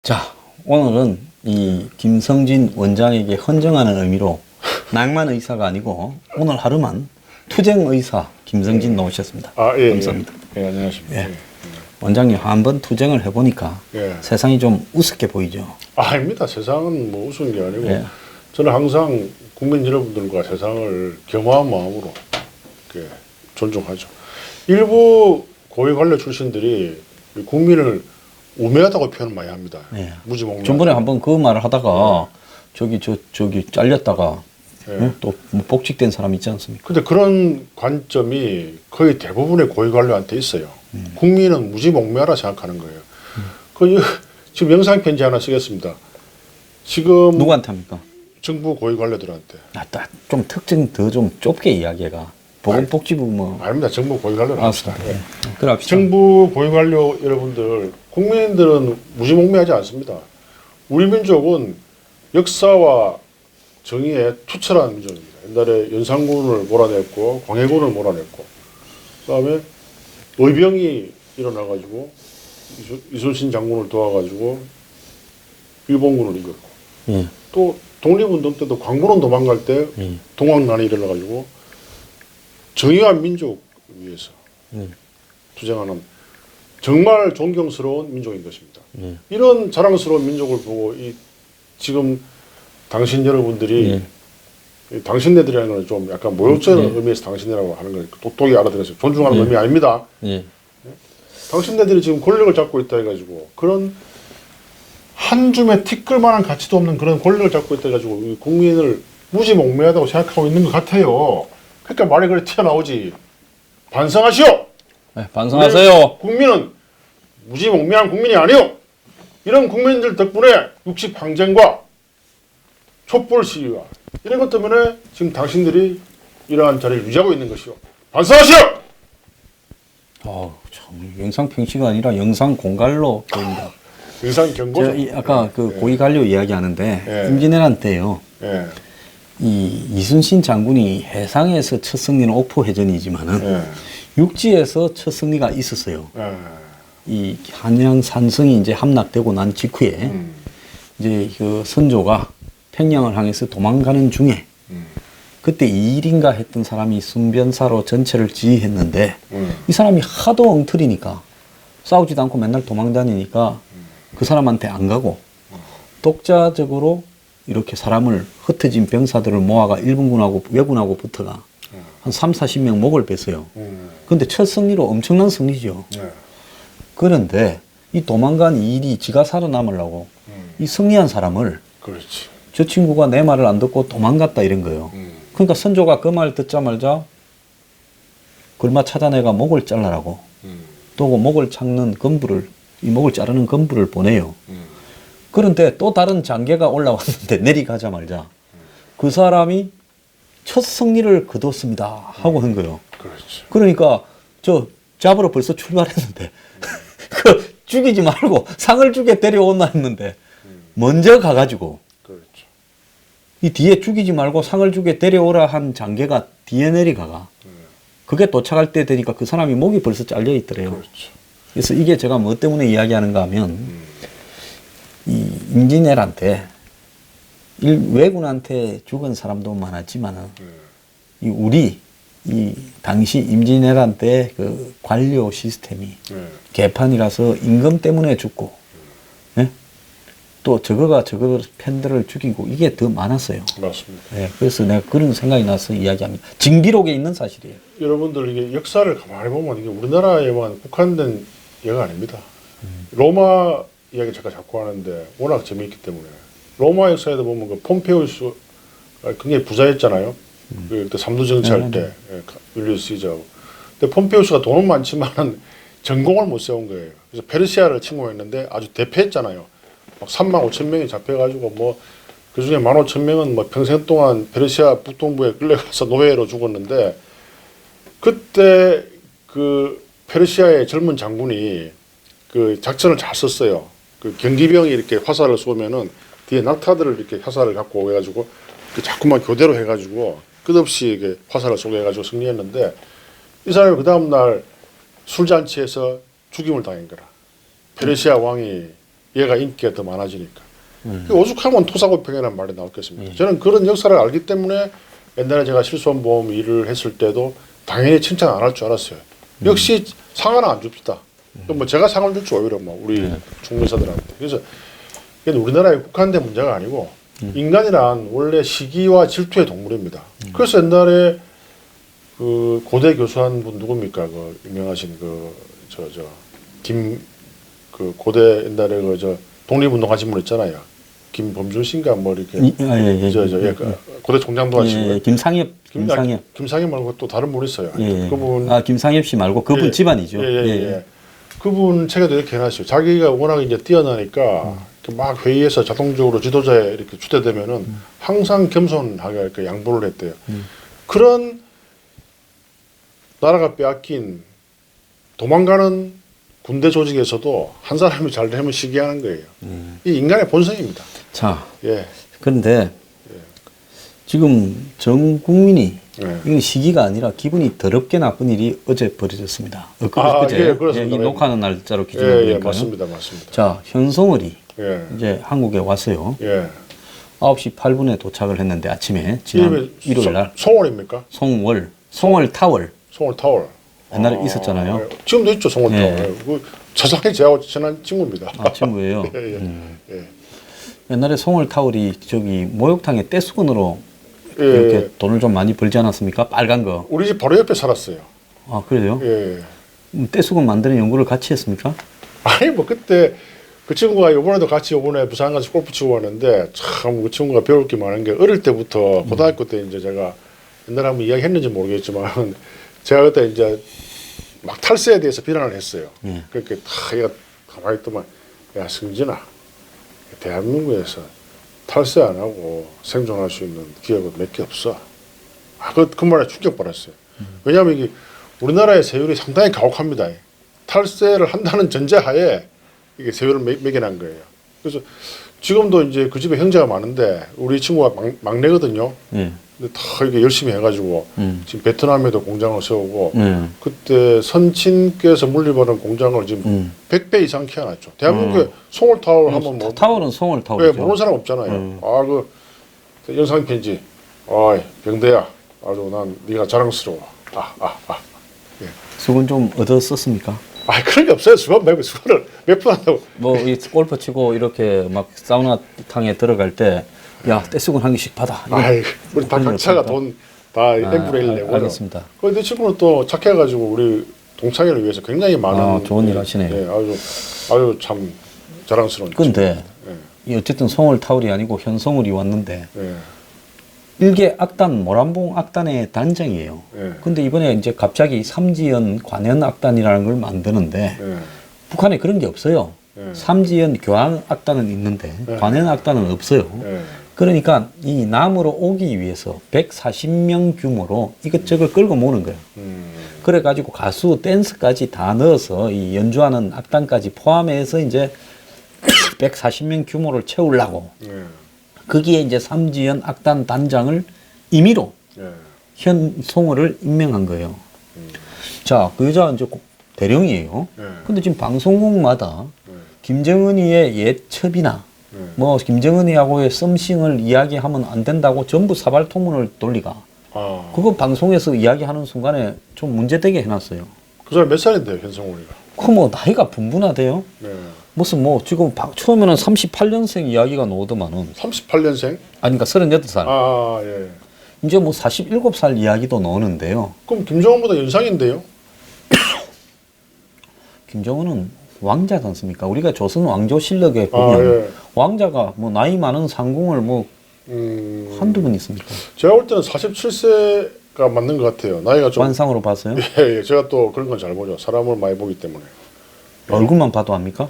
자, 오늘은 이 김성진 원장에게 헌정하는 의미로 낭만 의사가 아니고 오늘 하루만 투쟁 의사 김성진 나오셨습니다. 예, 감사합니다. 예, 안녕하십니까. 예. 원장님 한번 투쟁을 해보니까 예. 세상이 좀 우습게 보이죠. 아닙니다. 세상은 뭐 우스운 게 아니고 예. 저는 항상 국민 여러분들과 세상을 겸허한 마음으로 이렇게 존중하죠. 일부 고위 관료 출신들이 국민을 우매하다고 표현을 많이 합니다. 예. 무지몽매. 전번에 한번 그 말을 하다가 저기 잘렸다가 예. 또 복직된 사람 있지 않습니까? 근데 그런 관점이 거의 대부분의 고위 관료한테 있어요. 국민은 무지몽매하라 생각하는 거예요. 지금 영상 편지 하나 쓰겠습니다. 지금 누구한테 합니까? 정부 고위 관료들한테. 좀 특징 더 좀 좁게 이야기가 보건복지부 뭐 아닙니다. 정부 고위 관료를 합시다. 예. 그래 정부 고위 관료 여러분들, 국민들은 무지몽매하지 않습니다. 우리 민족은 역사와 정의에 투철한 민족입니다. 옛날에 연산군을 몰아냈고 광해군을 몰아냈고 그다음에 의병이 일어나가지고 이순신 장군을 도와가지고 일본군을 이겼고 예. 또 독립운동 때도 광군은 도망갈 때 예. 동학난이 일어나가지고 정의와 민족 위해서 투쟁하는 정말 존경스러운 민족인 것입니다. 이런 자랑스러운 민족을 보고 지금 당신 여러분들이 당신네들이라는 건 좀 약간 모욕적인 의미에서 당신네라고 하는 걸 똑똑히 알아들으세요. 존중하는 의미 아닙니다. 당신네들이 지금 권력을 잡고 있다 해가지고 그런 한 줌의 티끌만한 가치도 없는 그런 권력을 잡고 있다 해가지고 국민을 무지몽매하다고 생각하고 있는 것 같아요. 그러니까 말이 그래 튀어나오지. 반성하시오. 네, 반성하세요. 국민은 무지몽매한 국민이 아니오. 이런 국민들 덕분에 60 항쟁과 촛불 시위와 이런 것 때문에 지금 당신들이 이러한 자리를 유지하고 있는 것이오. 반성하시오. 참 영상 평시가 아니라 영상 공갈로 보인다. 영상 경고죠. 아까 그 고위 관료 이야기하는데 예. 임진왜란 때요. 예. 이 이순신 장군이 해상에서 첫 승리는 옥포해전이지만은 육지에서 첫 승리가 있었어요. 이 한양 산성이 이제 함락되고 난 직후에 이제 그 선조가 평양을 향해서 도망가는 중에 그때 이일인가 했던 사람이 순변사로 전체를 지휘했는데 이 사람이 하도 엉터리니까 싸우지도 않고 맨날 도망다니니까 그 사람한테 안 가고 독자적으로 이렇게 사람을 흩어진 병사들을 모아가 일본군하고 왜군하고 붙어가 한 30-40명 목을 뺐어요. 근데 첫 승리로 엄청난 승리죠. 그런데 이 도망간 이일이 지가 살아남으려고 이 승리한 사람을 그렇지. 저 친구가 내 말을 안 듣고 도망갔다 이런 거예요. 그러니까 선조가 그 말 듣자마자 걸마 찾아내가 목을 잘라라고 또 목을 찾는 건부를 이 목을 자르는 건부를 보내요. 그런데 또 다른 장계가 올라왔는데 내리가자마자 그 사람이 첫 승리를 거뒀습니다 하고 한 거예요. 그렇지. 그러니까 저 잡으러 벌써 출발했는데 그 죽이지 말고 상을 주게 데려온다 했는데 먼저 가가지고 그렇죠. 이 뒤에 죽이지 말고 상을 주게 데려오라 한 장계가 뒤에 내려가가 그게 도착할 때 되니까 그 사람이 목이 벌써 잘려 있더래요. 그렇죠. 그래서 이게 제가 뭐 때문에 이야기하는가 하면 이 임진왜란 때 왜군한테 죽은 사람도 많았지만은 이 당시 임진왜란 때 그 관료 시스템이 개판이라서 임금 때문에 죽고 또 저거 팬들을 죽이고 이게 더 많았어요. 맞습니다. 그래서 내가 그런 생각이 나서 이야기합니다. 징비록에 있는 사실이에요. 여러분들 이게 역사를 가만히 보면 이게 우리나라에만 국한된 얘가 아닙니다. 로마 이야기 제가 자꾸 하는데 워낙 재미있기 때문에 로마 역사에도 보면 그 폼페우스 굉장히 부자였잖아요. 그때 삼두 정치할 때 율리우스 시저하고. 근데 폼페우스가 돈은 많지만 전공을 못 세운 거예요. 그래서 페르시아를 침공했는데 아주 대패했잖아요. 막 3만 5천 명이 잡혀가지고 뭐 그 중에 15,000명은 뭐 평생 동안 페르시아 북동부에 끌려가서 노예로 죽었는데 그때 그 페르시아의 젊은 장군이 그 작전을 잘 썼어요. 그 경기병이 이렇게 화살을 쏘면은 뒤에 낙타들을 이렇게 화살을 갖고 해가지고 그 자꾸만 교대로 해가지고 끝없이 이게 화살을 쏘게 해가지고 승리했는데 이 사람이 그 다음 날 술잔치에서 죽임을 당한 거라. 페르시아 왕이 얘가 인기가 더 많아지니까. 오죽하면 토사구팽이라는 말이 나왔겠습니까? 저는 그런 역사를 알기 때문에 옛날에 제가 실손보험 일을 했을 때도 당연히 칭찬 안 할 줄 알았어요. 역시 상 하나 안 줍시다. 뭐 제가 상을 줄 줄 오히려 뭐 우리 총리사들한테. 그래서 이게 우리나라에 국한된 문제가 아니고 인간이란 원래 시기와 질투의 동물입니다. 그래서 옛날에 그 고대 교수한 분 누굽니까? 그 유명하신 그 고대 옛날에 그 독립운동하신 분 있잖아요. 김범준 씨인가 뭐 이렇게 고대 총장도 하시고 김상엽 말고 또 다른 분 있어요. 그분 김상엽 씨 말고 그분 집안이죠. 그분 책에도 이렇게 해놨어요. 자기가 워낙 이제 뛰어나니까 막 회의에서 자동적으로 지도자에 이렇게 추대되면은 항상 겸손하게 이렇게 양보를 했대요. 그런 나라가 빼앗긴 도망가는 군대 조직에서도 한 사람이 잘 되면 시기하는 거예요. 이 인간의 본성입니다. 자, 그런데 지금 전 국민이 이건 시기가 아니라 기분이 더럽게 나쁜 일이 어제 벌어졌습니다. 그렇습니다. 이 녹화하는 날짜로 기준으로 맞습니다. 자, 현송월이 이제 한국에 왔어요. 9시 8분에 도착을 했는데 아침에 지난 일요일 날. 송월입니까? 송월타월. 송월타월. 옛날에 있었잖아요. 지금도 있죠, 송월타월. 그 저상이 저하고 친한 친구입니다. 친구예요. 옛날에 송월타월이 저기 목욕탕에 떼수건으로 이렇게 돈을 좀 많이 벌지 않았습니까? 빨간 거. 우리 집 바로 옆에 살았어요. 아, 그래요? 떼수건 만드는 연구를 같이 했습니까? 아니, 뭐 그때 그 친구가 이번에도 같이 이번에 부산 가서 골프 치고 왔는데 참 그 친구가 배울 게 많은 게 어릴 때부터 고등학교 때 이제 제가 옛날에 한번 이야기했는지 모르겠지만 제가 그때 이제 막 탈세에 대해서 비난을 했어요. 그렇게 다 얘가 가만히 있더만 야 승진아 대한민국에서 탈세 안 하고 생존할 수 있는 기업은 몇 개 없어. 그 말에 충격받았어요. 왜냐하면 이게 우리나라의 세율이 상당히 가혹합니다. 탈세를 한다는 전제하에 이게 세율을 매겨난 거예요. 그래서 지금도 이제 그 집에 형제가 많은데 우리 친구가 막내거든요. 근데 다 이렇게 열심히 해가지고 지금 베트남에도 공장을 세우고 그때 선친께서 물려받은 공장을 지금 100배 이상 키워놨죠. 대한민국에 송월타월 하면 뭐 타월은 송월타월이죠. 모르는 사람 없잖아요. 그 영상 편지. 병대야, 아주 난 네가 자랑스러워. 수건 좀 얻어 썼습니까? 그런 게 없어요. 수건을 몇 푼 한다고. 뭐 이 골프 치고 이렇게 막 사우나탕에 들어갈 때 야, 떼수건 한 개씩 받아. 우리 다 각자가 돈 다 n분의 1 내고. 알겠습니다. 근데 친구는 또 착해가지고 우리 동창회를 위해서 굉장히 많은 좋은 일 하시네요. 아주 참 자랑스러운. 근데 어쨌든 송월타월이 아니고 현송월이 왔는데 일개 악단 모란봉 악단의 단장이에요. 근데 이번에 이제 갑자기 삼지연 관현 악단이라는 걸 만드는데 북한에 그런 게 없어요. 삼지연 교황 악단은 있는데 관현 악단은 없어요. 그러니까 이 남으로 오기 위해서 140명 규모로 이것저것 끌고 모으는 거예요. 그래가지고 가수 댄스까지 다 넣어서 이 연주하는 악단까지 포함해서 이제 140명 규모를 채우려고 거기에 이제 삼지연 악단 단장을 임의로 현송월을 임명한 거예요. 자, 그 여자 이제 대령이에요. 근데 지금 방송국마다 김정은이의 옛 첩이나 뭐 김정은이하고의 썸씽을 이야기하면 안 된다고 전부 사발통문을 돌리가. 그거 방송에서 이야기하는 순간에 좀 문제되게 해놨어요. 그 사람 몇 살인데요, 현성훈이가? 그 뭐 나이가 분분하대요. 무슨 뭐 지금 처음에는 38년생 이야기가 나오더만은. 38년생? 아니 그러니까 38살. 예. 이제 뭐 47살 이야기도 나오는데요. 그럼 김정은보다 연상인데요? 김정은은 왕자지 않습니까? 우리가 조선 왕조실록에 보면 왕자가 뭐 나이 많은 상궁을 뭐 한두 분 있습니까? 제가 볼 때는 47세가 맞는 것 같아요. 나이가 좀 관상으로 봐서요? 예, 제가 또 그런 건 잘 보죠. 사람을 많이 보기 때문에. 얼굴만 봐도 합니까?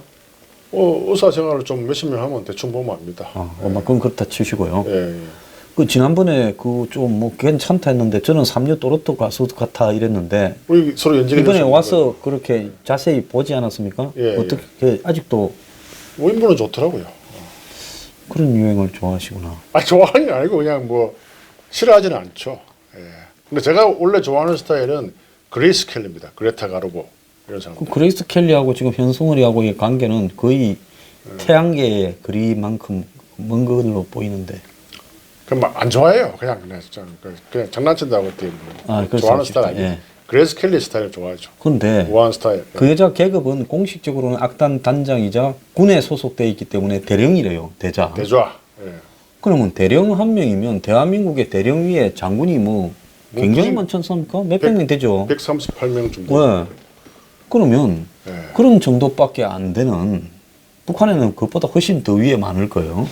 의사 생활을 좀 몇십 년 하면 대충 보면 압니다. 그건 그렇다 치시고요. 예. 그 지난번에 그 좀 뭐 괜찮다 했는데 저는 3년 또로또 가수 같아 이랬는데 우리 서로 연재가 이번에 와서 그렇게 자세히 보지 않았습니까? 예, 어떻게 아직도 뭐 인물은 좋더라고요. 그런 유행을 좋아하시구나. 좋아하는 게 아니고 그냥 뭐 싫어하지는 않죠. 예. 근데 제가 원래 좋아하는 스타일은 그레이스 켈리입니다. 그레타 가르보 이런 사람. 그 그레이스 켈리하고 지금 현송월이하고의 관계는 거의 태양계의 거리만큼 먼 걸로 보이는데. 그럼 안 좋아해요. 그냥 장난친다고 그때 좋아하는 스타일 아니에요. 예. 그레이스 켈리 스타일 좋아하죠. 그런데 우아한 스타일. 그 여자 계급은 공식적으로는 악단 단장이자 군에 소속돼 있기 때문에 대령이래요. 대자. 대좌. 예. 그러면 대령 한 명이면 대한민국의 대령 위에 장군이 뭐 굉장히 많지 않습니까? 몇백 명 되죠. 138명 정도. 네. 그러면 예. 그런 정도밖에 안 되는 북한에는 그것보다 훨씬 더 위에 많을 거예요.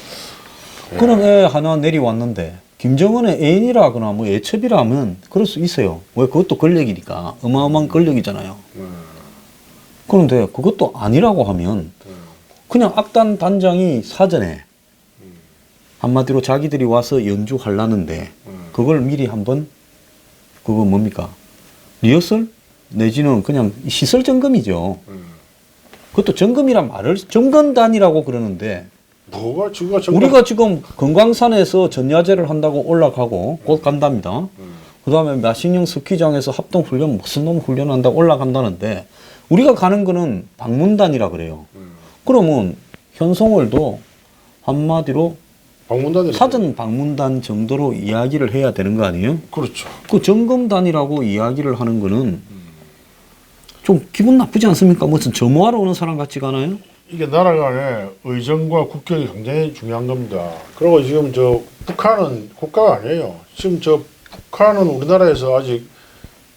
그런 애 하나 내려왔는데 김정은의 애인이라거나 뭐 애첩이라면 그럴 수 있어요. 왜 그것도 권력이니까 어마어마한 권력이잖아요. 그런데 그것도 아니라고 하면 그냥 악단 단장이 사전에 한마디로 자기들이 와서 연주하려는데 그걸 미리 한번 그거 뭡니까? 리허설? 내지는 그냥 시설 점검이죠. 그것도 점검이란 말을 점검단이라고 그러는데 뭐가 지금 우리가 지금 금강산에서 전야제를 한다고 올라가고 곧 간답니다. 그 다음에 마신령 스키장에서 합동훈련 무슨 놈 훈련한다고 올라간다는데 우리가 가는 거는 방문단이라 그래요. 그러면 현송월도 한마디로 사전 방문단 정도로 이야기를 해야 되는 거 아니에요? 그렇죠. 그 점검단이라고 이야기를 하는 거는 좀 기분 나쁘지 않습니까? 무슨 점호하러 오는 사람 같지가 않아요? 이게 나라 간의 의정과 국격이 굉장히 중요한 겁니다. 그리고 지금 북한은 국가가 아니에요. 지금 북한은 우리나라에서 아직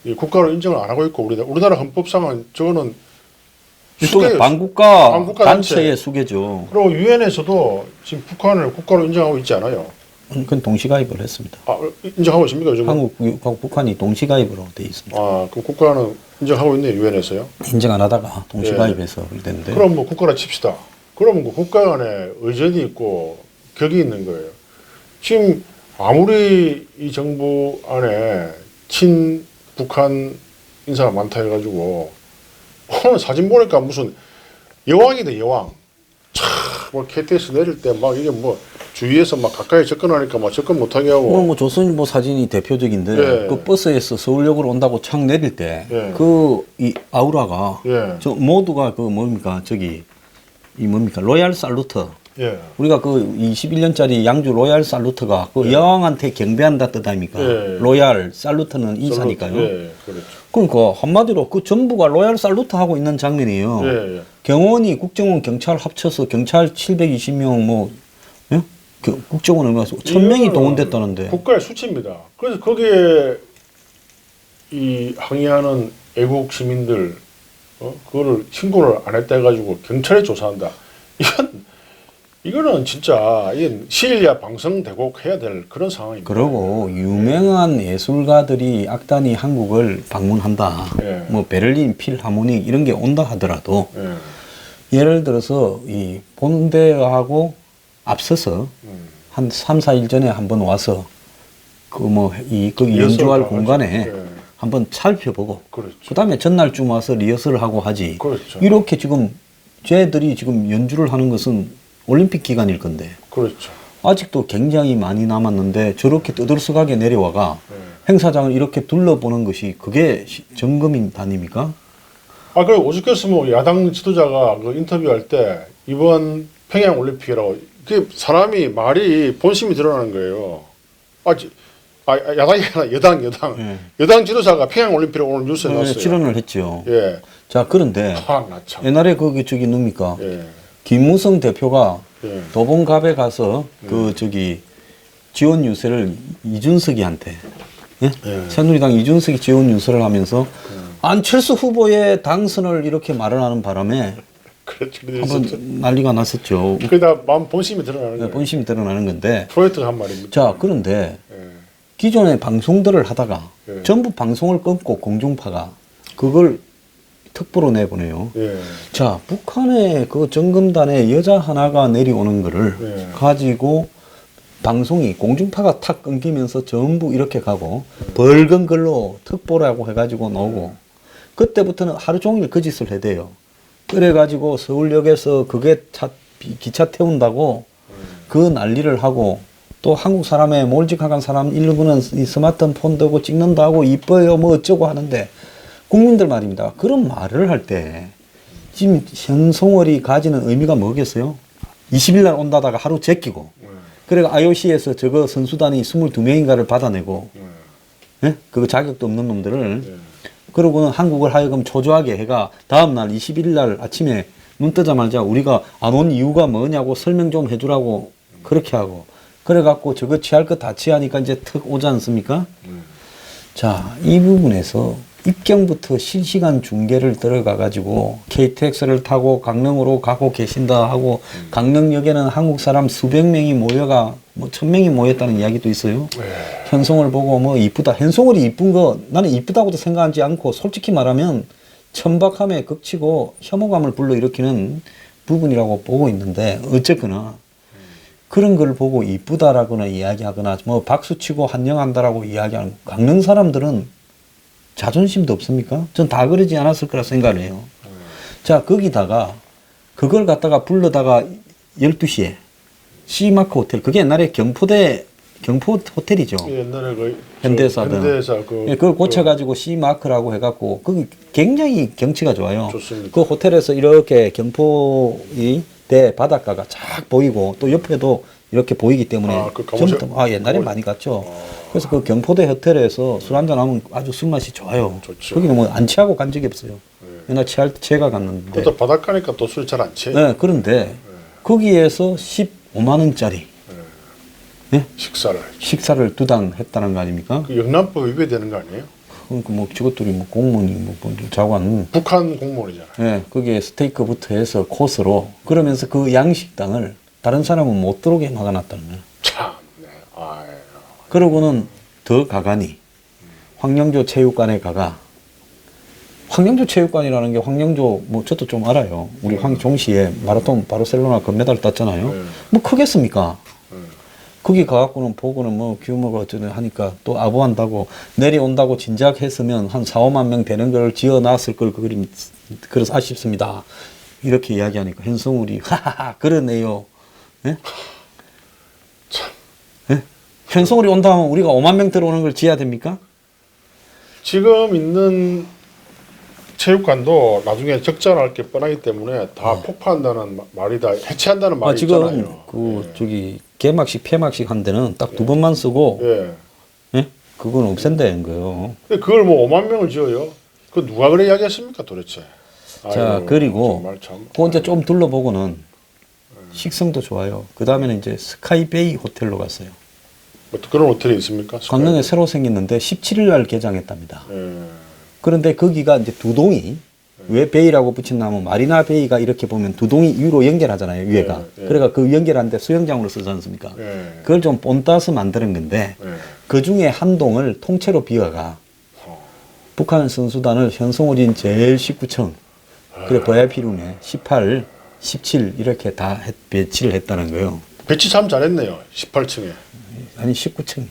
이 국가로 인정을 안 하고 있고 우리나라 헌법상은 저거는 일종의 반국가 단체의 수계죠. 그리고 유엔에서도 지금 북한을 국가로 인정하고 있지 않아요. 그건 동시가입을 했습니다. 인정하고 있습니까? 요즘? 한국하고 북한이 동시가입으로 돼 있습니다. 그럼 국가는 인정하고 있네요, 유엔에서요? 인정 안 하다가 동시가입해서 그랬는데. 그럼 뭐 국가라 칩시다. 그러면 그 국가 간에 의전이 있고 격이 있는 거예요. 지금 아무리 이 정부 안에 친북한 인사가 많다 해가지고 오늘 사진 보니까 무슨 여왕이다, 여왕. 뭐 KTX 내릴 때 막 이게 뭐 주위에서 막 가까이 접근하니까 막 접근 못하게 하고. 오늘 뭐 조선일보 사진이 대표적인데 그 버스에서 서울역으로 온다고 착 내릴 때 그 이 아우라가 저 모두가 그 뭡니까 이 뭡니까 로얄 살루트. 우리가 그 21년짜리 양주 로얄 살루트가 그 여왕한테 경배한다 뜻 아닙니까? 로얄 살루트는 인사니까요. 그렇죠. 그러니까 한마디로 그 전부가 로얄 살루트 하고 있는 장면이에요. 경호원이 국정원 경찰 합쳐서 경찰 720명 뭐 국정원 얼마 1000명이 동원됐다는데. 국가의 수치입니다. 그래서 거기에 이 항의하는 애국 시민들 그거를 신고를 안 했다 해가지고 경찰에 조사한다. 이거는 진짜 시일야 방성대곡 해야 될 그런 상황입니다. 그리고 유명한 예술가들이 악단이 한국을 방문한다. 뭐 베를린 필하모닉 이런 게 온다 하더라도 예를 들어서 이 본대하고 앞서서 한 3, 4일 전에 한번 와서 그 연주할 공간에 한번 살펴보고 그다음에 전날쯤 와서 리허설을 하고 하지. 이렇게 지금 쟤들이 지금 연주를 하는 것은 올림픽 기간일 건데. 아직도 굉장히 많이 남았는데 저렇게 떠들썩하게 내려와가 행사장을 이렇게 둘러보는 것이 그게 점검단입니까? 그래 오죽했으면 야당 지도자가 그 인터뷰할 때 이번 평양 올림픽이라고 그 사람이 말이 본심이 드러나는 거예요. 야당이 아니라 여당 지도자가 평양 올림픽을 오늘 뉴스에 나왔어요. 출연을 했죠. 자 그런데 옛날에 거기 누굽니까? 김무성 대표가 도봉갑에 가서 지원 유세를 이준석이한테 새누리당 이준석이 지원 유세를 하면서 안철수 후보의 당선을 이렇게 말을 하는 바람에 한번 난리가 났었죠. 그러다 본심이 드러나는 거예요. 본심이 드러나는 건데. 프로젝트가 한 말입니다. 자 그런데 기존의 방송들을 하다가 전부 방송을 끊고 공중파가 그걸 특보로 내보내요. 예. 자, 북한의 그 정금단에 여자 하나가 내려오는 거를 예. 가지고 방송이 공중파가 탁 끊기면서 전부 이렇게 가고 벌건 글로 특보라고 해가지고 나오고 그때부터는 하루 종일 그 짓을 해대요. 그래가지고 서울역에서 그게 기차 태운다고 그 난리를 하고 또 한국 사람의 몰직한 사람 일부는 이 스마트폰 들고 찍는다고 이뻐요 뭐 어쩌고 하는데 국민들 말입니다. 그런 말을 할 때 지금 현송월이 가지는 의미가 뭐겠어요? 20일 날 온다다가 하루 제끼고 그래가 IOC에서 저거 선수단이 22명인가를 받아내고 예? 그거 자격도 없는 놈들을 그러고는 한국을 하여금 초조하게 해가 다음날 21일 날 아침에 눈 뜨자마자 우리가 안 온 이유가 뭐냐고 설명 좀 해주라고 그렇게 하고 그래갖고 저거 취할 거 다 취하니까 이제 턱 오지 않습니까? 자, 이 부분에서 입경부터 실시간 중계를 들어가가지고 KTX를 타고 강릉으로 가고 계신다 하고 강릉역에는 한국 사람 수백 명이 모여가 뭐 1000명이 모였다는 이야기도 있어요. 현송을 보고 뭐 이쁘다. 현송월이 이쁜 거 나는 이쁘다고도 생각하지 않고 솔직히 말하면 천박함에 극치고 혐오감을 불러일으키는 부분이라고 보고 있는데 어쨌거나 그런 걸 보고 이쁘다라거나 이야기하거나 뭐 박수치고 환영한다라고 이야기하는 강릉 사람들은 자존심도 없습니까? 전 다 그러지 않았을 거라 생각을 해요. 자, 거기다가 그걸 갖다가 불러다가 12시에 C마크 호텔, 그게 옛날에 경포 호텔이죠. 옛날에 그 현대사든. 현대사 예, 그걸 고쳐가지고 C마크라고 해갖고 거기 굉장히 경치가 좋아요. 좋습니다. 그 호텔에서 이렇게 경포의 대 바닷가가 쫙 보이고 또 옆에도 이렇게 보이기 때문에 옛날에 많이 갔죠. 그래서 그 경포대 호텔에서 술 한잔 하면 아주 술맛이 좋아요. 좋죠. 거기는 뭐 안 취하고 간 적이 없어요. 옛날 취할 때 제가 갔는데. 또 바닷가니까 또 술 잘 안 취해. 네, 그런데 거기에서 15만 원짜리 식사를 두당 했다는 거 아닙니까? 그 영남법 위배되는 거 아니에요? 그러니까 뭐 저것들이 뭐 공무원이 뭐 자관 북한 공무원이잖아요. 네, 거기에 스테이크부터 해서 코스로 그러면서 그 양식당을 다른 사람은 못 들어오게 막아놨다는 거예요. 참, 네. 아유. 그러고는 더 가가니 황영조 체육관에 가가 황영조 체육관이라는 게 황영조 뭐 저도 좀 알아요. 우리 황종시에 마라톤 바르셀로나 금메달 땄잖아요. 뭐 크겠습니까? 거기 가갖고는 보고는 뭐 규모가 어쩌네 하니까 또 아부한다고 내려온다고 진작 했으면 한 4, 5만 명 되는 걸 지어놨을 걸 그림 그래서 아쉽습니다. 이렇게 이야기하니까 현성울이 하하하 그러네요. 예? 참. 예? 현성울이 온다 하면 우리가 5만 명 들어오는 걸 지어야 됩니까? 지금 있는 체육관도 나중에 적자날 게 뻔하기 때문에 다 폭파한다는 말이다. 해체한다는 말이 지금 있잖아요. 그 저기 개막식 폐막식 한 데는 딱 2번만 쓰고 예? 그건 없앤다는 거예요. 근데 그걸 뭐 5만 명을 지어요? 그 누가 그래 이야기했습니까 도대체? 자, 아유, 그리고 정말 참. 그 이제 좀 둘러보고는 식성도 좋아요. 그 다음에는 이제 스카이베이 호텔로 갔어요. 뭐 그런 호텔이 있습니까? 강릉에 새로 생겼는데 17일 날 개장했답니다. 예. 그런데 거기가 이제 두 동이 왜 베이라고 붙였냐면 마리나 베이가 이렇게 보면 두 동이 위로 연결하잖아요. 위에가. 그러니까 그 연결하는데 수영장으로 쓰지 않습니까? 그걸 좀 본따서 만드는 건데 그 중에 한 동을 통째로 비워가 북한 선수단을 현송우린 제일 19층 그래 VIP룸에 18, 17 이렇게 다 배치를 했다는 거예요. 배치 참 잘했네요. 18층에. 아니 19층.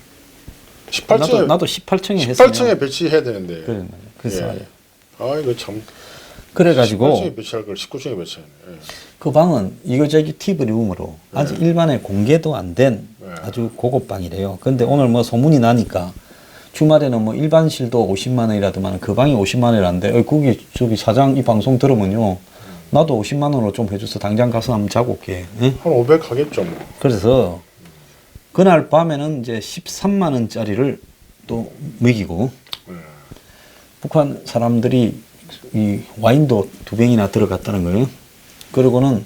18층에 나도 18층에 했어요. 18층에 배치해야 되는데. 그래서 아 이거 참. 그래가지고 18층에 배치할 걸 19층에 배치했네. 그 방은 이거저기 팁룸으로 아직 일반에 공개도 안 된 아주 고급 방이래요. 근데 오늘 뭐 소문이 나니까 주말에는 뭐 일반실도 50만 원이라더만 그 방이 50만 원이라는데 거기 저기 사장 이 방송 들으면요 나도 50만 원으로 좀 해줘서 당장 가서 한번 자고 올게. 응? 한 500 하겠죠 뭐. 그래서 그날 밤에는 이제 13만 원짜리를 또 먹이고 북한 사람들이 이 와인도 2병이나 들어갔다는 거예요. 그리고는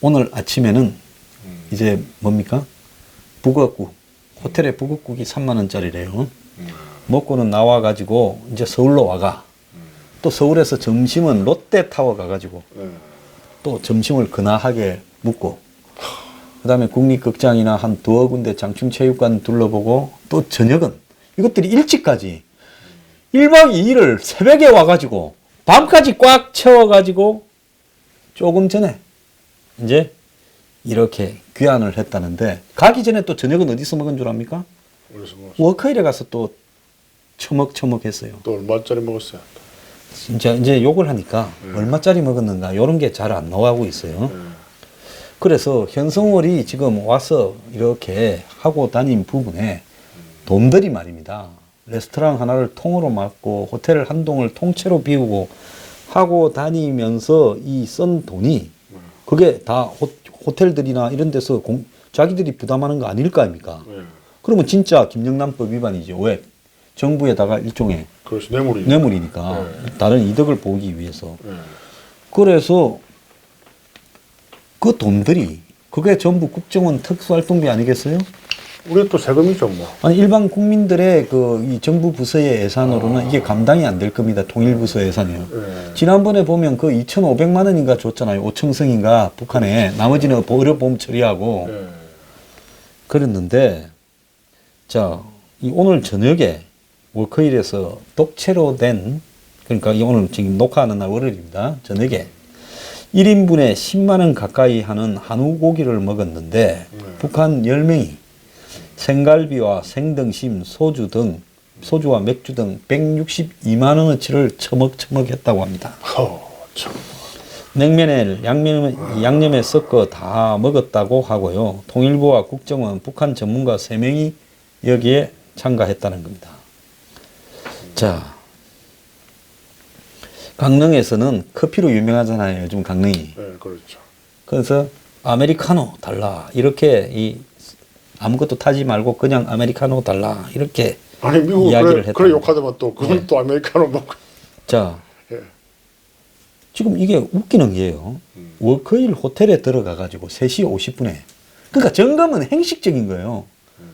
오늘 아침에는 이제 뭡니까? 북어국 호텔에 북어국이 3만 원짜리래요. 먹고는 나와가지고 이제 서울로 와가. 또 서울에서 점심은 롯데타워 가가지고 또 점심을 근하하게 묵고 그 다음에 국립극장이나 한 2군데 장충체육관 둘러보고 또 저녁은 이것들이 일찍까지 1박 2일을 새벽에 와가지고 밤까지 꽉 채워가지고 조금 전에 이제 이렇게 귀환을 했다는데 가기 전에 또 저녁은 어디서 먹은 줄 압니까? 그래서 뭐 워커힐에 가서 또 처먹처먹했어요. 또 얼마짜리 먹었어요? 이제 욕을 하니까 얼마짜리 먹었는가 이런 게 잘 안 나오고 있어요. 그래서 현성월이 지금 와서 이렇게 하고 다닌 부분에 돈들이 말입니다. 레스토랑 하나를 통으로 맡고 호텔 한 동을 통째로 비우고 하고 다니면서 이 쓴 돈이 그게 다 호텔들이나 이런 데서 자기들이 부담하는 거 아닐 거 아닙니까? 그러면 진짜 김영란법 위반이죠. 왜? 정부에다가 일종의 그렇지, 뇌물이니까 다른 이득을 보기 위해서. 네. 그래서 그 돈들이 그게 전부 국정원 특수활동비 아니겠어요? 우리 또 세금이죠, 뭐. 아니 일반 국민들의 그 이 정부 부서의 예산으로는 이게 감당이 안 될 겁니다. 통일부서 예산이요. 지난번에 보면 그 2,500만 원인가 줬잖아요. 5천성인가 북한에 나머지는 의료보험 처리하고 그랬는데 자, 이 오늘 저녁에 워커힐에서 독채로 된 그러니까 이 오늘 지금 녹화하는 날 월요일입니다. 저녁에 1인분에 10만 원 가까이 하는 한우 고기를 먹었는데 북한 10명이 생갈비와 생등심, 소주와 맥주 등 162만 원어치를 처먹처먹했다고 합니다. 참. 냉면에 양념에 섞어 다 먹었다고 하고요. 통일부와 국정원, 북한 전문가 3명이 여기에 참가했다는 겁니다. 자, 강릉에서는 커피로 유명하잖아요. 요즘 강릉이. 네, 그렇죠. 그래서 아메리카노 달라 이렇게 아무것도 타지 말고 그냥 아메리카노 달라 이렇게 아니 미국 이야기를 그래 욕하더만 또 그건 네. 또 아메리카노 먹고. 자, 예. 지금 이게 웃기는 게요. 워커힐 호텔에 들어가 가지고 3시 50분에 그러니까 점검은 행식적인 거예요.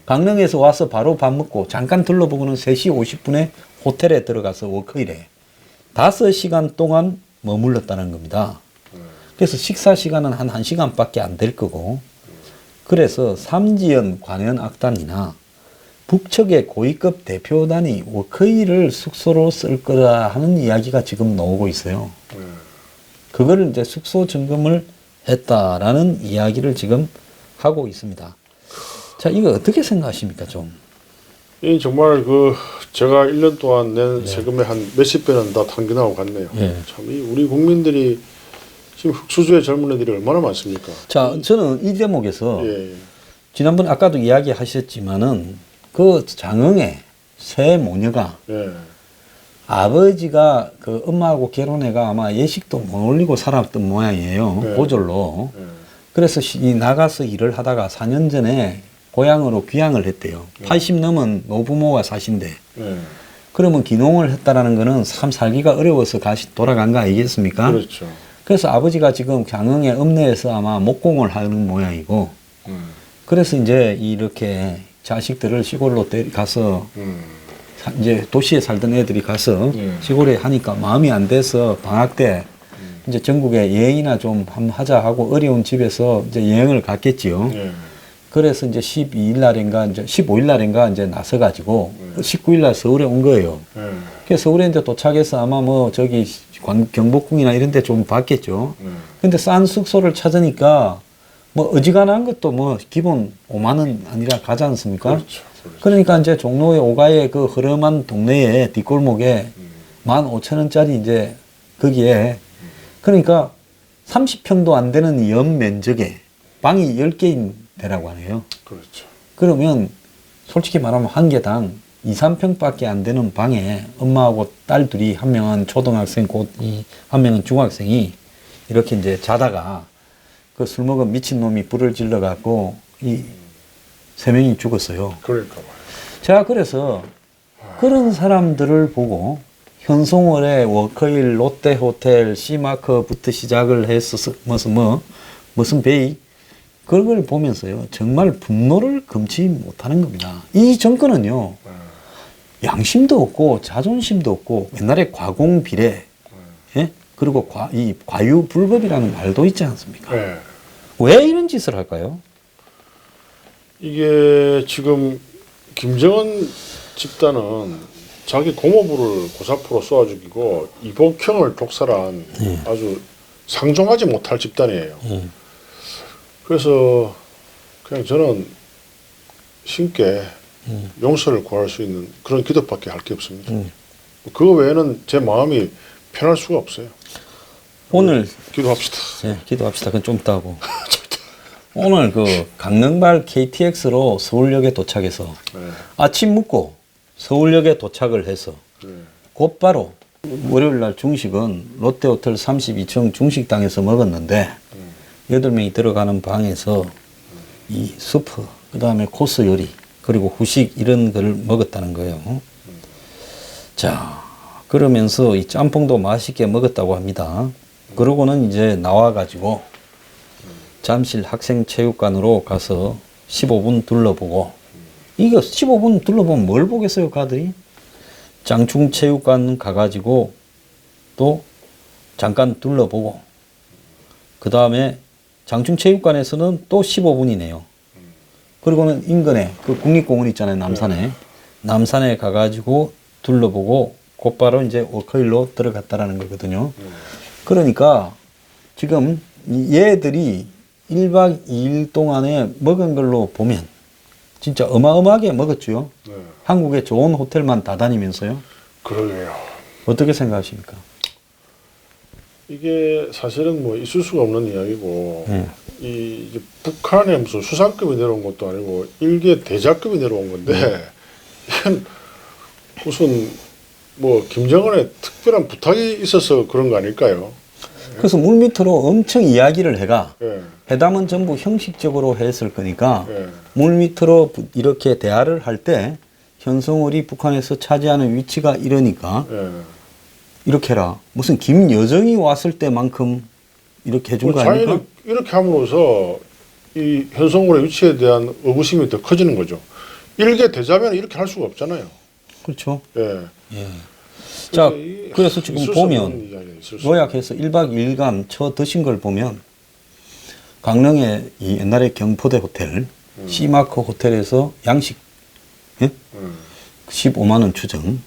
강릉에서 와서 바로 밥 먹고 잠깐 둘러보고는 3시 50분에 호텔에 들어가서 워커힐에 5시간 동안 머물렀다는 겁니다. 그래서 식사 시간은 한 1시간밖에 안 될 거고 그래서 삼지연 관현악단이나 북측의 고위급 대표단이 워커힐을 숙소로 쓸 거라 하는 이야기가 지금 나오고 있어요. 그거를 이제 숙소 점검을 했다라는 이야기를 지금 하고 있습니다. 자, 이거 어떻게 생각하십니까, 좀? 이 정말 제가 1년 동안 낸 세금의 한 몇십 배는 다 탕진하고 갔네요. 참 이 우리 국민들이 지금 흑수저의 젊은 애들이 얼마나 많습니까? 자, 저는 이 대목에서 예. 지난번에 아까도 이야기하셨지만은 그 장흥의 새 모녀가 아버지가 그 엄마하고 결혼해가 아마 예식도 못 올리고 살았던 모양이에요. 네. 고졸로. 그래서 나가서 일을 하다가 4년 전에 고향으로 귀향을 했대요. 80 넘은 노부모가 사신대. 그러면 귀농을 했다라는 거는 참 살기가 어려워서 돌아간 거 아니겠습니까? 그렇죠. 그래서 아버지가 지금 강흥의 읍내에서 아마 목공을 하는 모양이고, 그래서 이제 이렇게 자식들을 시골로 가서, 이제 도시에 살던 애들이 가서 시골에 하니까 마음이 안 돼서 방학 때 이제 전국에 여행이나 좀 한번 하자 하고 어려운 집에서 이제 여행을 갔겠지요. 그래서 이제 12일 날인가, 이제 15일 날인가 이제 나서가지고 19일 날 서울에 온 거예요. 그래서 서울에 이제 도착해서 아마 뭐 저기 경복궁이나 이런 데 좀 봤겠죠. 근데 싼 숙소를 찾으니까 뭐 어지간한 것도 뭐 기본 5만 원 아니라 가지 않습니까? 그렇죠. 그러니까 이제 종로의 오가의 그 흐름한 동네에 뒷골목에 15,000원짜리 이제 거기에 그러니까 30평도 안 되는 연 면적에 방이 10개인 데라고 하네요. 그렇죠. 그러면 솔직히 말하면 한 개당 2, 3평밖에 안 되는 방에 엄마하고 딸 둘이 한 명은 초등학생 한 명은 중학생이 이렇게 이제 자다가 그 술 먹은 미친놈이 불을 질러 갖고 이 3명이 죽었어요. 그러니까 말이에요. 제가 그래서 그런 사람들을 보고 현송월의 워커힐 롯데호텔 C마크부터 시작을 해서 무슨 베이 그걸 보면서요 정말 분노를 금치 못하는 겁니다. 이 정권은요 양심도 없고 자존심도 없고 옛날에 과공비례 예? 그리고 이 과유불급이라는 말도 있지 않습니까? 왜 이런 짓을 할까요? 이게 지금 김정은 집단은 자기 고모부를 고사포로 쏘아 죽이고 이복형을 독살한 아주 상종하지 못할 집단이에요. 그래서 그냥 저는 신께 용서를 구할 수 있는 그런 기도밖에 할 게 없습니다. 그거 외에는 제 마음이 편할 수가 없어요. 오늘 기도합시다. 네, 기도합시다. 그건 좀 이따 하고. 오늘 그 강릉발 KTX로 서울역에 도착해서 네. 아침 먹고 서울역에 도착을 해서 곧바로 월요일 날 중식은 롯데호텔 32층 중식당에서 먹었는데 8명이 들어가는 방에서 이 수프, 그 다음에 코스 요리, 그리고 후식 이런 걸 먹었다는 거예요. 자, 그러면서 이 짬뽕도 맛있게 먹었다고 합니다. 그러고는 이제 나와가지고 잠실 학생체육관으로 가서 15분 둘러보고, 이거 15분 둘러보면 뭘 보겠어요, 가들이? 장충체육관 가가지고 또 잠깐 둘러보고, 그 다음에 장충체육관에서는 또 15분이네요. 그리고는 인근에 그 국립공원 있잖아요, 남산에. 남산에 가가지고 둘러보고 곧바로 이제 워커힐로 들어갔다라는 거거든요. 그러니까 지금 얘들이 1박 2일 동안에 먹은 걸로 보면 진짜 어마어마하게 먹었죠. 네. 한국의 좋은 호텔만 다 다니면서요. 그러게요. 어떻게 생각하십니까? 이게 사실은 뭐 있을 수가 없는 이야기고 이제 북한에 무슨 수상급이 내려온 것도 아니고 일개 대자급이 내려온 건데 이건 무슨 뭐 김정은의 특별한 부탁이 있어서 그런 거 아닐까요? 그래서 물밑으로 엄청 이야기를 해가 예. 회담은 전부 형식적으로 했을 거니까 예. 물밑으로 이렇게 대화를 할 때 현송월이 북한에서 차지하는 위치가 이러니까 예. 이렇게 해라. 무슨 김여정이 왔을 때만큼 이렇게 해준 거 아닙니까? 자연히 이렇게 함으로써 이 현송월의 위치에 대한 의구심이 더 커지는 거죠. 일개 대자면 이렇게 할 수가 없잖아요. 그렇죠. 예. 예. 자, 이- 그래서 지금 있을 수 보면 없는 이야기가 있을 수 요약해서 1박 2일간 쳐 드신 걸 보면 강릉의 이 옛날에 경포대 호텔, C마크 호텔에서 양식 예? 15만 원 추정.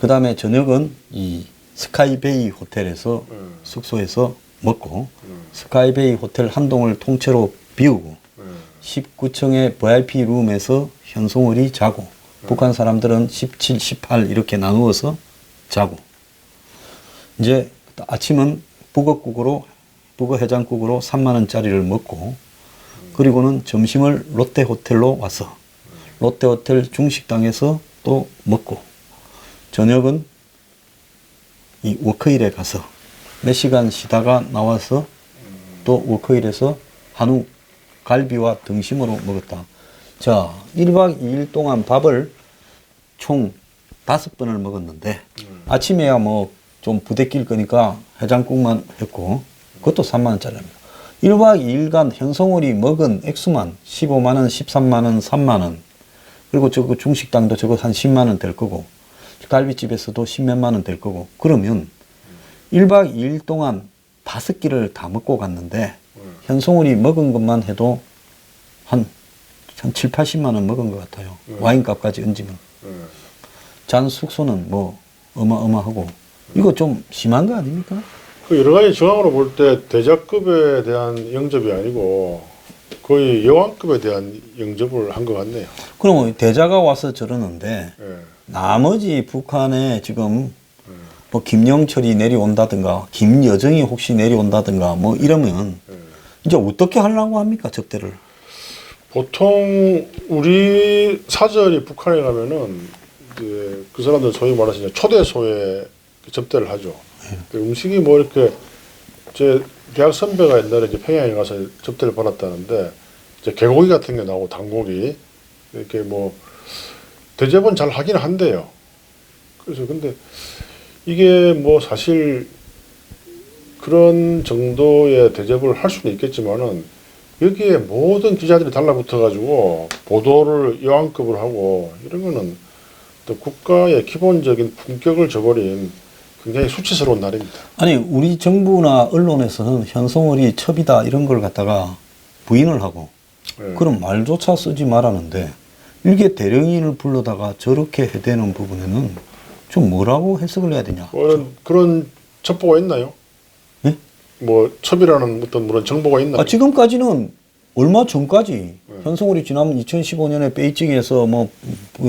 그 다음에 저녁은 이 스카이베이 호텔에서 숙소에서 먹고 스카이베이 호텔 한 동을 통째로 비우고 19층의 VIP 룸에서 현송월이 자고 북한 사람들은 17, 18 이렇게 나누어서 자고 이제 아침은 북어국으로 북어 해장국으로 3만 원짜리를 먹고 그리고는 점심을 롯데호텔로 와서 롯데호텔 중식당에서 또 먹고 저녁은 이 워커힐에 가서 몇 시간 쉬다가 나와서 또 워커힐에서 한우 갈비와 등심으로 먹었다. 자, 1박 2일 동안 밥을 총 5번을 먹었는데 아침에야 뭐 좀 부대낄 거니까 해장국만 했고 그것도 3만 원짜리입니다. 1박 2일간 현송월이 먹은 액수만 15만 원, 13만 원, 3만 원 그리고 저거 중식당도 저거 한 10만 원 될 거고 갈비집에서도 10몇만 원 될 거고 그러면 1박 2일 동안 5끼를 다 먹고 갔는데 현송월이 먹은 것만 해도 한 7, 80만 원 먹은 것 같아요. 와인값까지 얹으면. 잔 숙소는 뭐 어마어마하고 이거 좀 심한 거 아닙니까? 그 여러 가지 정황으로 볼 때 대자급에 대한 영접이 아니고 거의 여왕급에 대한 영접을 한 것 같네요. 그럼 대자가 와서 저러는데 예. 나머지 북한에 지금 뭐 김영철이 내려온다든가 김여정이 혹시 내려온다든가 뭐 이러면 이제 어떻게 하려고 합니까 접대를? 보통 우리 사절이 북한에 가면은 그 사람들 소위 말해서 이제 초대소에 접대를 하죠. 그 음식이 뭐 이렇게 제 대학 선배가 옛날에 이제 평양에 가서 접대를 받았다는데 이제 개고기 같은 게 나오고 단고기 이렇게 뭐 대접은 잘 하긴 한대요. 그래서 근데 이게 뭐 사실 그런 정도의 대접을 할 수는 있겠지만은 여기에 모든 기자들이 달라붙어 가지고 보도를 여왕급을 하고 이런 거는 또 국가의 기본적인 품격을 저버린 굉장히 수치스러운 날입니다. 아니 우리 정부나 언론에서는 현송월이 첩이다 이런 걸 갖다가 부인을 하고 네. 그런 말조차 쓰지 말았는데 일개 대령인을 불러다가 저렇게 해대는 부분에는 좀 뭐라고 해석을 해야 되냐? 그런 첩보가 있나요? 네? 뭐 첩이라는 어떤 그런 정보가 있나요? 지금까지는 얼마 전까지 현송월이 지난 2015년에 베이징에서 뭐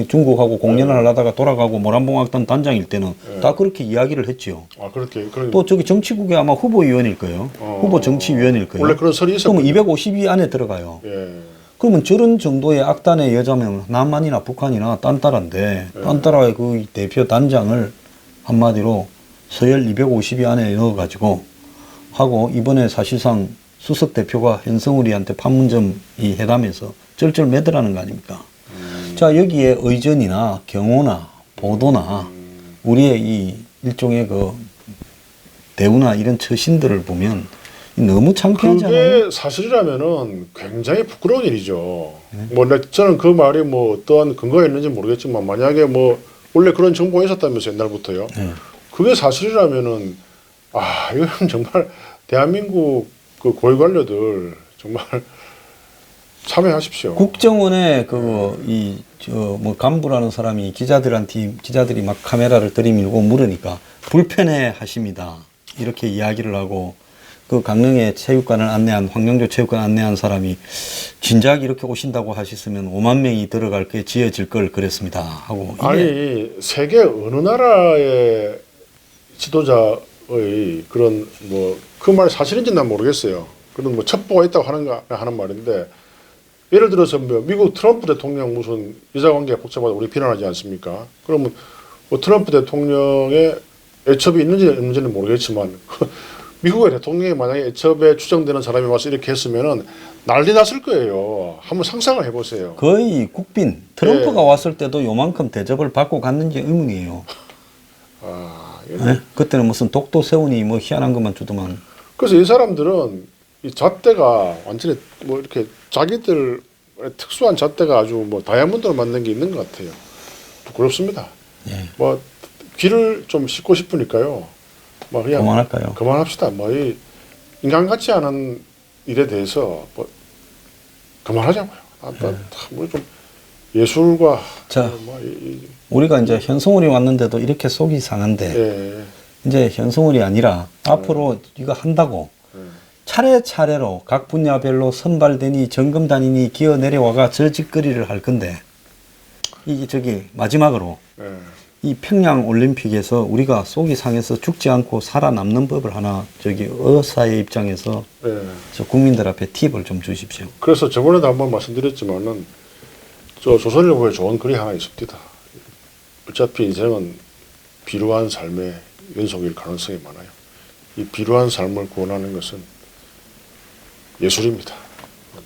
중국하고 공연을 하려다가 돌아가고 모란봉악단 단장일 때는 다 그렇게 이야기를 했지요. 아 그렇게 또 저기 정치국의 아마 후보위원일 거예요. 후보 정치위원일 거예요. 원래 그런 설이 있었군요. 그러면 250위 안에 들어가요. 예. 그러면 저런 정도의 악단의 여자면 남한이나 북한이나 딴따라인데 딴따라의 그 대표 단장을 한마디로 서열 250위 안에 넣어가지고 하고 이번에 사실상 수석 대표가 현성우리한테 판문점 이 회담에서 쩔쩔 매더라는 거 아닙니까? 자, 여기에 의전이나 경호나 보도나 우리의 이 일종의 그 대우나 이런 처신들을 보면 너무 창피하지 않아요? 그게 사실이라면은 굉장히 부끄러운 일이죠. 뭐 저는 그 말이 뭐 어떠한 근거가 있는지 모르겠지만 만약에 뭐 원래 그런 정보가 있었다면서 옛날부터요. 그게 사실이라면은 아 이건 정말 대한민국 그 고위 관료들 정말 참여하십시오. 국정원의 뭐 간부라는 사람이 기자들이 막 카메라를 들이밀고 물으니까 불편해 하십니다. 이렇게 이야기를 하고 그 강릉에 체육관을 안내한 황영조 체육관 안내한 사람이 진작 이렇게 오신다고 하셨으면 5만 명이 들어갈 게 지어질 걸 그랬습니다 하고 아니 세계 어느 나라의 지도자의 그런 뭐 그 말 사실인지 난 모르겠어요. 그런 뭐 첩보가 있다고 하는 말인데 예를 들어서 뭐 미국 트럼프 대통령 무슨 여자관계가 복잡하다 우리 비난하지 않습니까? 그러면 뭐 트럼프 대통령의 애첩이 있는지 없는지는 모르겠지만 미국의 대통령이 만약에 애첩에 추정되는 사람이 와서 이렇게 했으면은 난리 났을 거예요. 한번 상상을 해보세요. 거의 국빈 트럼프가 왔을 때도 요만큼 대접을 받고 갔는지 의문이에요. 네? 그때는 무슨 독도 세우니 뭐 희한한 것만 주더만. 그래서 이 사람들은 이 잣대가 완전히 뭐 이렇게 자기들 특수한 잣대가 아주 뭐 다이아몬드로 만든 게 있는 것 같아요. 부끄럽습니다. 예. 뭐 귀를 좀 씻고 싶으니까요. 뭐 그냥 그만할까요? 그만합시다. 뭐 이 인간 같지 않은 일에 대해서 뭐 그만하자고요. 뭐좀 예술과 자, 뭐 우리가 이제 현송월이 왔는데도 이렇게 속이 상한데 예. 이제 현송월이 아니라 앞으로 이거 한다고 차례차례로 각 분야별로 선발되니 점검단이니 기어 내려와가 저짓거리를 할 건데 이게 저기 마지막으로 예. 이 평양 올림픽에서 우리가 속이 상해서 죽지 않고 살아남는 법을 하나 저기 의사의 입장에서 예. 저 국민들 앞에 팁을 좀 주십시오. 그래서 저번에도 한번 말씀드렸지만은 저 조선일보에 좋은 글이 하나 있습니다. 어차피 인생은 비루한 삶의 연속일 가능성이 많아요. 이 비루한 삶을 구원하는 것은 예술입니다.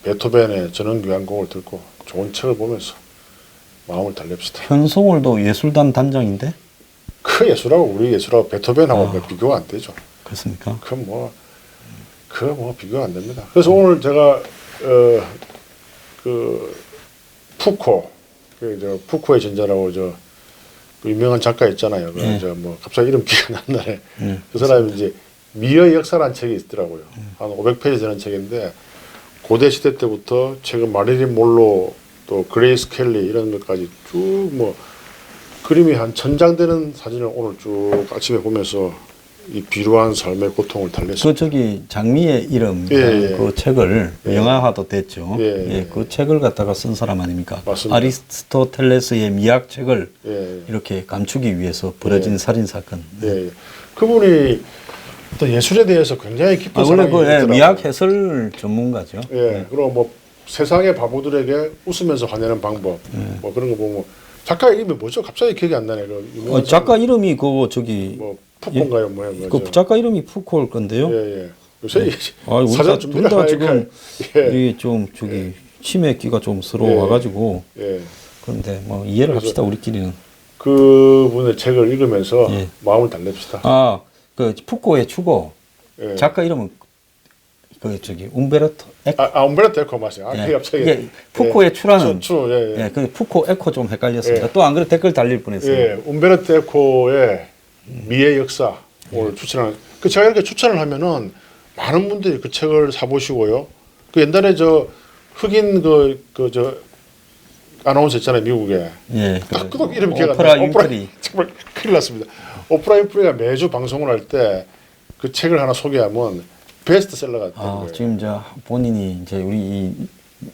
베토벤의 전원교향곡을 듣고 좋은 책을 보면서 마음을 달랩시다. 현송월도 예술단 단장인데? 그 예술하고 우리 예술하고 베토벤하고 비교가 안 되죠. 그렇습니까? 그건 뭐 비교가 안 됩니다. 그래서 오늘 제가 그 푸코 푸코의 전자라고 그 유명한 작가 있잖아요. 그 뭐 갑자기 이름 기억 안 나네. 그 사람이 이제 미의 역사라는 책이 있더라고요. 한 500페이지 되는 책인데 고대 시대 때부터 최근 마릴린 몰로 또 그레이스 켈리 이런 것까지 쭉 뭐 그림이 한 1000장 되는 사진을 오늘 쭉 아침에 보면서 이 비루한 삶의 고통을 달랬습니다. 그 저기 장미의 이름 그 책을 영화화도 됐죠. 그 책을 갖다가 쓴 사람 아닙니까? 맞습니다. 아리스토텔레스의 미학 책을 예. 이렇게 감추기 위해서 벌어진 살인 사건. 예. 그분이 또 예술에 대해서 굉장히 깊은 원래 사랑이 그 있더라고요. 미학 해설 전문가죠. 예. 그리고 뭐 세상의 바보들에게 웃으면서 화내는 방법 뭐 그런 거 보면 작가 이름이 뭐죠? 갑자기 기억이 안 나네. 그 작가 이름이 그 저기 뭐 푸코인가요, 뭐야? 그 작가 이름이 푸코일 건데요. 예. 요새 우리가 사전 둘 준비를 다 지금 하니까, 이게 좀 저기 치매기가 좀 서러워가지고 예. 그런데 뭐 이해를 합시다 우리끼리는. 그분의 책을 읽으면서 마음을 달랩시다. 그 푸코의 추고 작가 이름은 그 저기 움베르토 에코. 움베르토 에코 맞아요. 그게 갑자기 이게 푸코의 추라는 그 푸코 에코 좀 헷갈렸습니다. 또 안 그래 댓글 달릴 뻔했어요. 예, 움베르토 에코의 미의 역사 오늘 추천하는. 그 제가 이렇게 추천을 하면은 많은 분들이 그 책을 사 보시고요. 그 옛날에 저 흑인 저 아나운서 있잖아요, 미국에. 예. 그도 이름이 기억 안 오프라 나요. 윈프리. 정말 큰일 났습니다. 오프라 윈프리가 매주 방송을 할 때 그 책을 하나 소개하면 베스트셀러가 된 거예요. 지금 본인이 이제 우리 이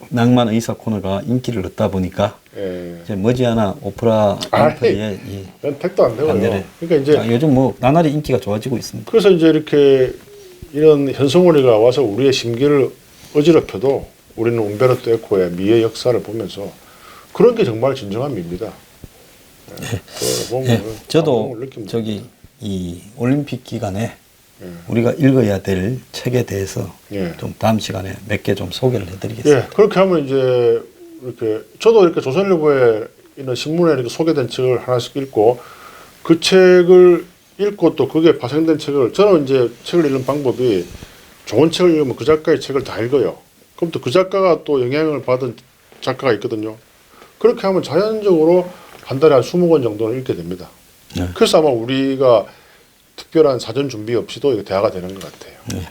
낭만 의사 코너가 인기를 얻다 보니까 예. 이제 머지않아 오프라 윈프리의 난 택도 안 되고요. 안내를. 그러니까 이제 요즘 뭐 나날이 인기가 좋아지고 있습니다. 그래서 이제 이렇게 이런 현성원이가 와서 우리의 심기를 어지럽혀도 우리는 움베르토 에코의 미의 역사를 보면서 그런 게 정말 진정한 미입니다. 저도 이 올림픽 기간에 우리가 읽어야 될 책에 대해서 좀 다음 시간에 몇 개 좀 소개를 해드리겠습니다. 예, 그렇게 하면 이제 이렇게 저도 이렇게 조선일보에 있는 신문에 이렇게 소개된 책을 하나씩 읽고 그 책을 읽고 또 그게 파생된 책을 저는 이제 책을 읽는 방법이 좋은 책을 읽으면 그 작가의 책을 다 읽어요. 그럼 또 그 작가가 또 영향을 받은 작가가 있거든요. 그렇게 하면 자연적으로 한 달에 한 20권 정도는 읽게 됩니다. 네. 그래서 아마 우리가 특별한 사전 준비 없이도 이거 대화가 되는 것 같아요. 네.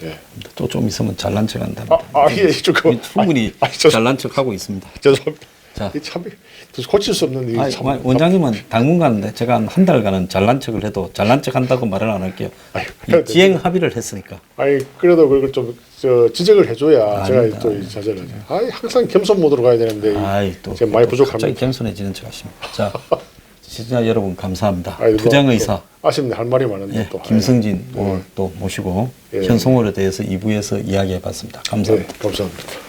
예. 또 좀 있으면 잘난 척 한답니다. 예, 조금. 충분히 잘난 척 하고 있습니다. 죄송합니다. 자, 참 고칠 수 없는 일이 참. 원장님은 당분간인데 제가 한 달간은 잘난 척을 해도 잘난 척 한다고 말을 안 할게요. 그래도 지행 합의를 했으니까. 그래도 그걸 좀 지적을 해줘야 아닙니다. 제가 또 이 자제를 하죠. 항상 겸손 모드로 가야 되는데 또 제가 많이 부족합니다. 갑자기 겸손해지는 척 하십니다. 자, 시청자 여러분 감사합니다. 뭐 투쟁의사 아쉽네, 할 말이 많은데 예, 또. 김승진 오늘 또 모시고 현송월에 대해서 2부에서 이야기해봤습니다. 감사합니다. 감사합니다.